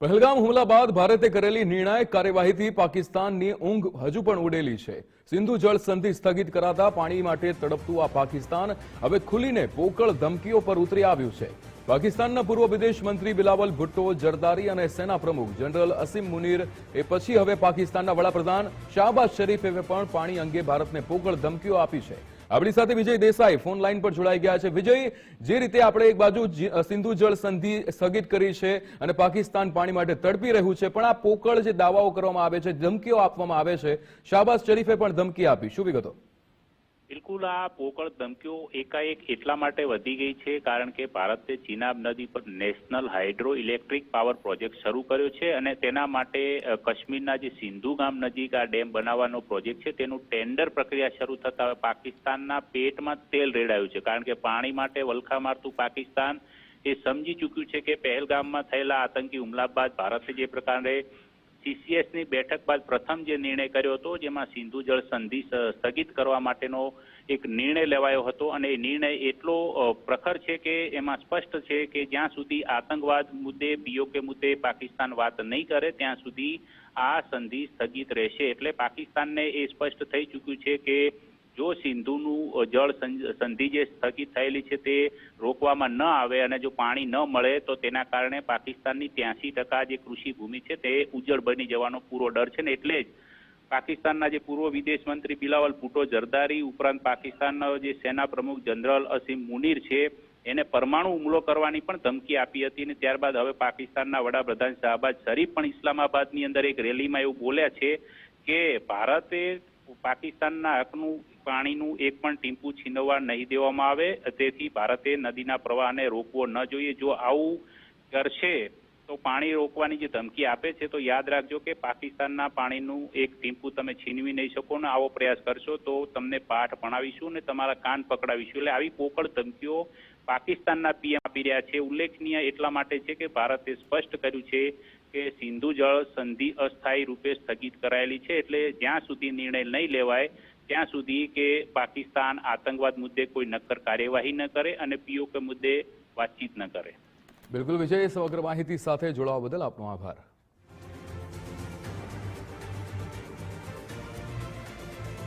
પહેલગામ હુમલા બાદ ભારતે કરેલી નિર્ણાયક કાર્યવાહીથી પાકિસ્તાનની ઊંઘ હજુ પણ ઉડેલી છે। સિંધુ જળ સંધિ સ્થગિત કરાતા પાણી માટે તડપતું આ પાકિસ્તાન હવે ખુલીને પોકળ ધમકીઓ પર ઉતરી આવ્યું છે। પાકિસ્તાનના પૂર્વ વિદેશ મંત્રી બિલાવલ ભુટ્ટો જરદારી અને સેના પ્રમુખ જનરલ અસીમ મુનીર એ પછી હવે પાકિસ્તાનના વડાપ્રધાન શાહબાઝ શરીફે પણ પાણી અંગે ભારતને પોકળ ધમકીઓ આપી છે। આપણી સાથે વિજય દેસાઈ ફોન લાઈન પર જોડાઈ ગયા છે। વિજય, જે રીતે આપણે એક બાજુ સિંધુ જળ સંધિ સ્થગિત કરી છે અને પાકિસ્તાન પાણી માટે તડપી રહ્યું છે, પણ આ પોકળ જે દાવાઓ કરવામાં આવે છે, ધમકીઓ આપવામાં આવે છે, શાહબાઝ શરીફે પણ ધમકી આપી, શું વિગતો? બિલકુલ, આ પોકળ ધમકીઓ એકાએક એટલા માટે વધી ગઈ છે કારણ કે ભારતે ચિનાબ નદી પર national hydro electric power project શરૂ કર્યો છે અને તેના માટે કાશ્મીરના જે સિંધુ ગામ નજીક આ ડેમ બનાવવાનો પ્રોજેક્ટ છે તેનું ટેન્ડર પ્રક્રિયા શરૂ થતા હવે પાકિસ્તાનના પેટમાં તેલ રેડાયું છે કારણ કે પાણી માટે વલખા મારતું પાકિસ્તાન એ સમજી ચૂક્યું છે કે પહેલગામમાં થયેલા આતંકી હુમલા બાદ ભારતે જે પ્રકારે CCSની બેઠક બાદ પ્રથમ જે નિર્ણય કર્યો હતો જેમાં સિંધુ જળ સંધિ સ્થગિત કરવા માટેનો એક નિર્ણય લેવાયો હતો અને એ નિર્ણય એટલો પ્રખર છે કે એમાં સ્પષ્ટ છે કે જ્યાં સુધી આતંકવાદ મુદ્દે BOK મુદ્દે પાકિસ્તાન વાત નહીં કરે ત્યાં સુધી આ સંધિ સ્થગિત રહેશે। એટલે પાકિસ્તાનને એ સ્પષ્ટ થઈ ચૂક્યું છે કે જો સિંધુનું જળ સંધિ જે સ્થગિત થયેલી છે તે રોકવામાં ન આવે અને જો પાણી ન મળે તો તેના કારણે પાકિસ્તાનની 83% જે કૃષિ ભૂમિ છે તે ઉજ્જડ બની જવાનો પૂરો ડર છે ને એટલે જ પાકિસ્તાનના જે પૂર્વ વિદેશ મંત્રી બિલાવલ ભુટ્ટો જરદારી ઉપરાંત પાકિસ્તાનના જે સેના પ્રમુખ જનરલ અસીમ મુનીર છે એને પરમાણુ હુમલો કરવાની પણ ધમકી આપી હતી અને ત્યારબાદ હવે પાકિસ્તાનના વડાપ્રધાન શાહબાઝ શરીફ પણ ઇસ્લામાબાદની અંદર એક રેલીમાં એવું બોલ્યા છે કે ભારતે પાકિસ્તાનના હકનું પાણીનું એક પણ ટીમ્પુ છીનવવા નહીં દેવામાં આવે, તેથી ભારતે નદીના પ્રવાહને રોકવો ન જોઈએ। જો આવું કરશે તો પાણી રોકવાની જે ધમકી આપે છે તો યાદ રાખજો કે પાકિસ્તાનના પાણીનું એક ટીમ્પુ તમે છીનવી નહીં શકો ને આવો પ્રયાસ કરશો તો તમને પાઠ ભણાવીશું ને તમારા કાન પકડાવીશું। એટલે આવી પોકળ ધમકીઓ પાકિસ્તાનના PM આપી રહ્યા છે। ઉલ્લેખનીય એટલા માટે છે કે ભારતે સ્પષ્ટ કર્યું છે કે સિંધુ જળ સંધિ અસ્થાયી રૂપે સ્થગિત કરાયેલી છે, એટલે જ્યાં સુધી નિર્ણય નહીં લેવાય ત્યાં સુધી કે પાકિસ્તાન આતંકવાદ મુદ્દે કોઈ નક્કર કાર્યવાહી ન કરે અને POK મુદ્દે વાતચીત ન કરે। બિલકુલ વિજય, સમગ્ર માહિતી સાથે જોડાવા બદલ આપનો આભાર।